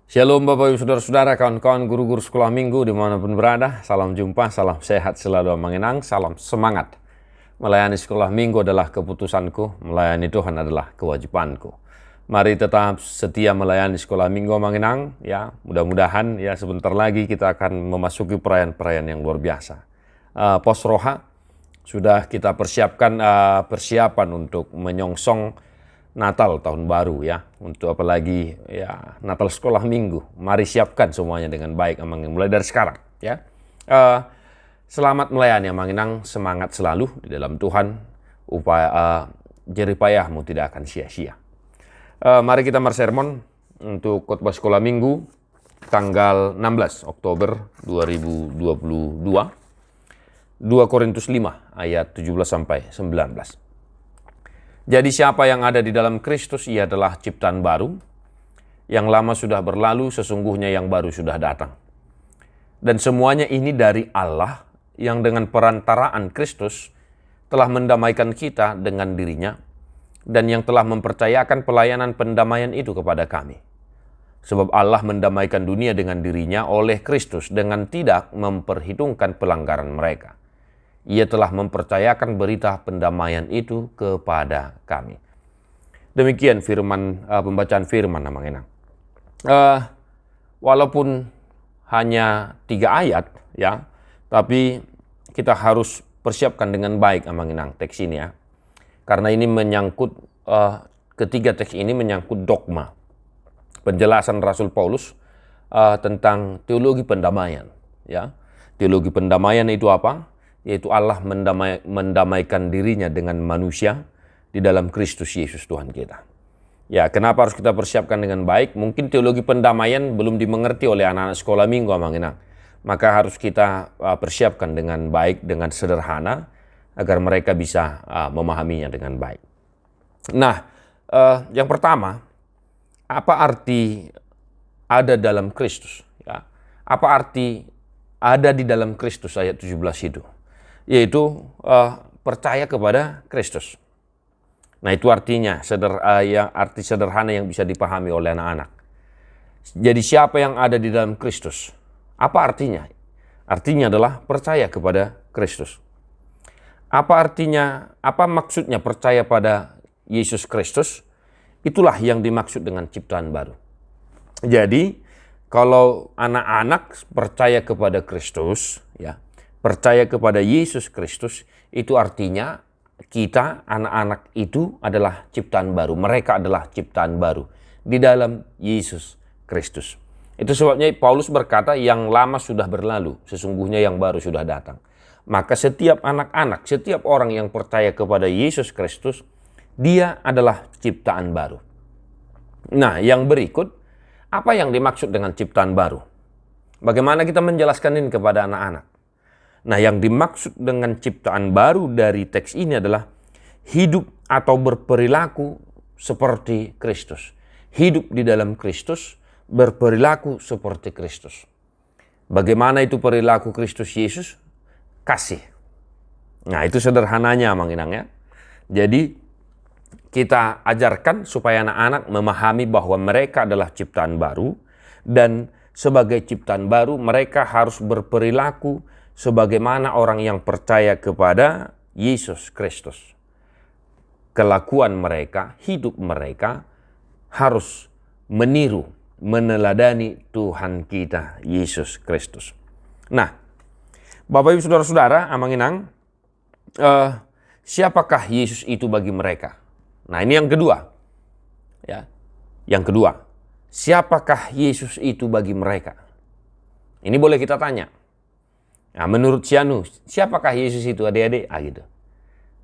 Shalom Bapak Ibu Saudara-saudara, kawan-kawan guru-guru sekolah minggu dimanapun berada. Salam jumpa, salam sehat selalu mengenang, salam semangat. Melayani sekolah minggu adalah keputusanku, melayani Tuhan adalah kewajibanku. Mari tetap setia melayani sekolah minggu mengenang, ya. Mudah-mudahan ya sebentar lagi kita akan memasuki perayaan-perayaan yang luar biasa. Pos Roha sudah kita persiapkan persiapan untuk menyongsong Natal tahun baru ya, untuk apalagi ya Natal sekolah minggu. Mari siapkan semuanya dengan baik mulai dari sekarang ya. Selamat melayani Manginang, semangat selalu di dalam Tuhan, upaya jeripayahmu tidak akan sia-sia. Mari kita sermon untuk khotbah sekolah minggu tanggal 16 Oktober 2022. 2 Korintus 5 ayat 17 sampai 19. Jadi siapa yang ada di dalam Kristus, ia adalah ciptaan baru. Yang lama sudah berlalu, sesungguhnya yang baru sudah datang. Dan semuanya ini dari Allah yang dengan perantaraan Kristus telah mendamaikan kita dengan dirinya dan yang telah mempercayakan pelayanan pendamaian itu kepada kami. Sebab Allah mendamaikan dunia dengan dirinya oleh Kristus dengan tidak memperhitungkan pelanggaran mereka. Ia telah mempercayakan berita pendamaian itu kepada kami. Demikian firman pembacaan firman Manginang. Walaupun hanya 3 ayat ya, tapi kita harus persiapkan dengan baik Manginang teks ini ya. Karena ini menyangkut ketiga teks ini menyangkut dogma. Penjelasan Rasul Paulus tentang teologi pendamaian ya. Teologi pendamaian itu apa? Yaitu Allah mendamaikan dirinya dengan manusia di dalam Kristus Yesus Tuhan kita. Ya, kenapa harus kita persiapkan dengan baik? Mungkin teologi pendamaian belum dimengerti oleh anak-anak sekolah minggu Manginang. Maka harus kita persiapkan dengan baik, dengan sederhana, agar mereka bisa memahaminya dengan baik. Nah, yang pertama, apa arti ada dalam Kristus? Ya, apa arti ada di dalam Kristus ayat 17 itu? Yaitu percaya kepada Kristus. Nah itu artinya arti sederhana yang bisa dipahami oleh anak-anak. Jadi siapa yang ada di dalam Kristus? Apa artinya? Artinya adalah percaya kepada Kristus. Apa artinya? Apa maksudnya percaya pada Yesus Kristus? Itulah yang dimaksud dengan ciptaan baru. Jadi kalau anak-anak percaya kepada Kristus, ya, percaya kepada Yesus Kristus, itu artinya kita, anak-anak itu adalah ciptaan baru. Mereka adalah ciptaan baru di dalam Yesus Kristus. Itu sebabnya Paulus berkata, yang lama sudah berlalu, sesungguhnya yang baru sudah datang. Maka setiap anak-anak, setiap orang yang percaya kepada Yesus Kristus, dia adalah ciptaan baru. Nah, yang berikut, apa yang dimaksud dengan ciptaan baru? Bagaimana kita menjelaskan ini kepada anak-anak? Nah, yang dimaksud dengan ciptaan baru dari teks ini adalah hidup atau berperilaku seperti Kristus. Hidup di dalam Kristus, berperilaku seperti Kristus. Bagaimana itu perilaku Kristus Yesus? Kasih. Nah, itu sederhananya Manginang ya. Jadi, kita ajarkan supaya anak-anak memahami bahwa mereka adalah ciptaan baru dan sebagai ciptaan baru mereka harus berperilaku sebagaimana orang yang percaya kepada Yesus Kristus. Kelakuan mereka, hidup mereka harus meniru, meneladani Tuhan kita Yesus Kristus. Nah, Bapak Ibu Saudara-saudara, Manginang, siapakah Yesus itu bagi mereka? Nah, ini yang kedua. Ya. Yang kedua, siapakah Yesus itu bagi mereka? Ini boleh kita tanya. Nah, menurut Sianu, siapakah Yesus itu adik-adik? Gitu.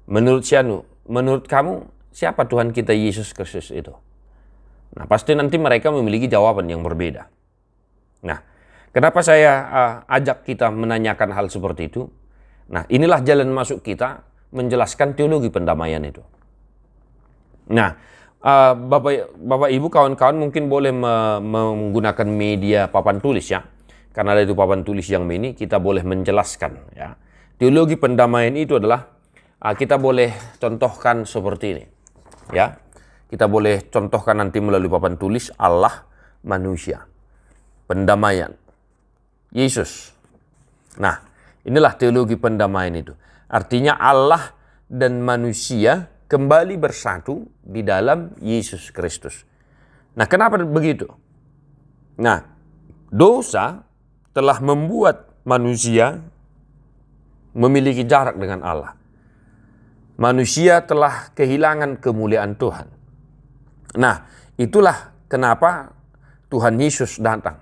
Menurut Sianu, menurut kamu, siapa Tuhan kita Yesus Kristus itu? Nah, pasti nanti mereka memiliki jawaban yang berbeda. Nah, kenapa saya ajak kita menanyakan hal seperti itu? Nah, inilah jalan masuk kita menjelaskan teologi pendamaian itu. Nah, Bapak Ibu, kawan-kawan mungkin boleh menggunakan media papan tulis ya. Karena ada itu papan tulis yang ini, kita boleh menjelaskan ya. Teologi pendamaian itu adalah kita boleh contohkan seperti ini. Ya. Kita boleh contohkan nanti melalui papan tulis Allah manusia. pendamaian. Yesus. Nah, inilah teologi pendamaian itu. Artinya Allah dan manusia kembali bersatu di dalam Yesus Kristus. Nah, kenapa begitu? Nah, dosa telah membuat manusia memiliki jarak dengan Allah. Manusia telah kehilangan kemuliaan Tuhan. Nah, itulah kenapa Tuhan Yesus datang.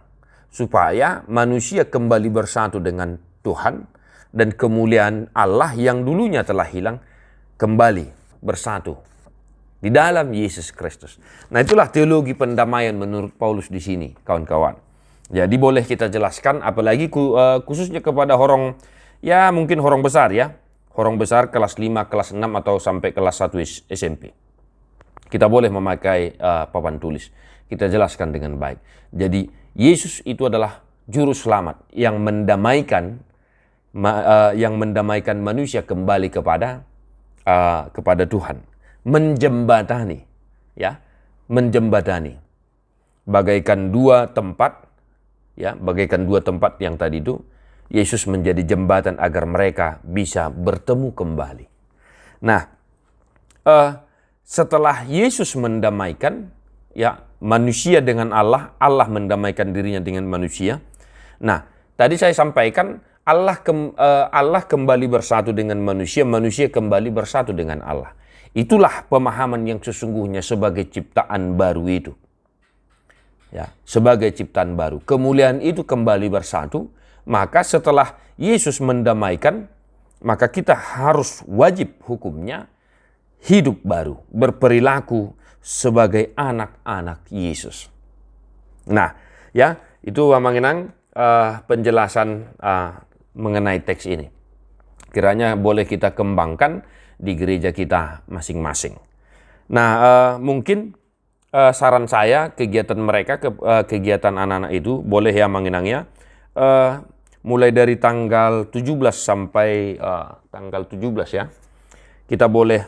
Supaya manusia kembali bersatu dengan Tuhan dan kemuliaan Allah yang dulunya telah hilang kembali bersatu di dalam Yesus Kristus. Nah, itulah teologi pendamaian menurut Paulus di sini, kawan-kawan. Jadi boleh kita jelaskan, apalagi khususnya kepada orang, ya mungkin orang besar ya. Orang besar kelas 5, kelas 6 atau sampai kelas 1 SMP. Kita boleh memakai papan tulis. Kita jelaskan dengan baik. Jadi Yesus itu adalah juru selamat yang mendamaikan manusia kembali kepada Tuhan. Menjembatani, ya, menjembatani. Bagaikan dua tempat, ya, bagaikan dua tempat yang tadi itu, Yesus menjadi jembatan agar mereka bisa bertemu kembali. Nah, setelah Yesus mendamaikan, ya, manusia dengan Allah, Allah mendamaikan dirinya dengan manusia. Nah, tadi saya sampaikan Allah kembali bersatu dengan manusia, manusia kembali bersatu dengan Allah. Itulah pemahaman yang sesungguhnya sebagai ciptaan baru itu. Ya, sebagai ciptaan baru. Kemuliaan itu kembali bersatu, maka setelah Yesus mendamaikan, maka kita harus wajib hukumnya hidup baru, berperilaku sebagai anak-anak Yesus. Nah, ya, itu Manginang penjelasan mengenai teks ini. Kiranya boleh kita kembangkan di gereja kita masing-masing. Nah, mungkin saran saya kegiatan mereka, kegiatan anak-anak itu boleh ya Manginang ya, mulai dari tanggal 17 sampai tanggal 17 ya, kita boleh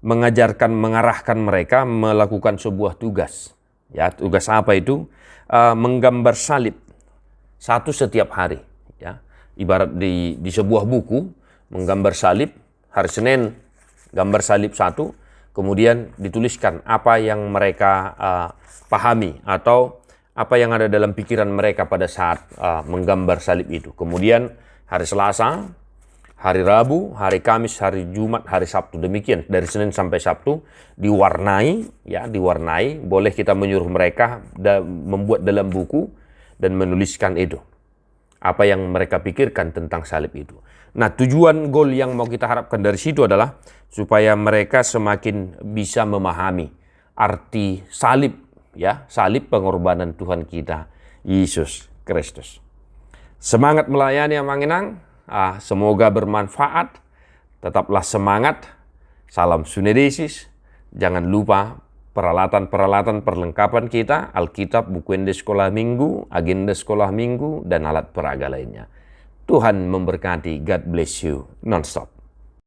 mengarahkan mereka melakukan sebuah tugas. Ya, tugas apa itu? Menggambar salib satu setiap hari. Ya, ibarat di sebuah buku menggambar salib. Hari Senin gambar salib satu, kemudian dituliskan apa yang mereka pahami atau apa yang ada dalam pikiran mereka pada saat menggambar salib itu. Kemudian hari Selasa, hari Rabu, hari Kamis, hari Jumat, hari Sabtu, demikian dari Senin sampai Sabtu diwarnai, ya, diwarnai. Boleh kita menyuruh mereka membuat dalam buku dan menuliskan itu apa yang mereka pikirkan tentang salib itu. Nah, tujuan goal yang mau kita harapkan dari situ adalah supaya mereka semakin bisa memahami arti salib, ya, salib pengorbanan Tuhan kita Yesus Kristus. Semangat melayani Manginang. Semoga bermanfaat. Tetaplah semangat. Salam Sunedesis. Jangan lupa peralatan-peralatan perlengkapan kita, Alkitab, buku Ende Sekolah Minggu, agenda sekolah minggu, dan alat peraga lainnya. Tuhan memberkati. God bless you. Non-stop.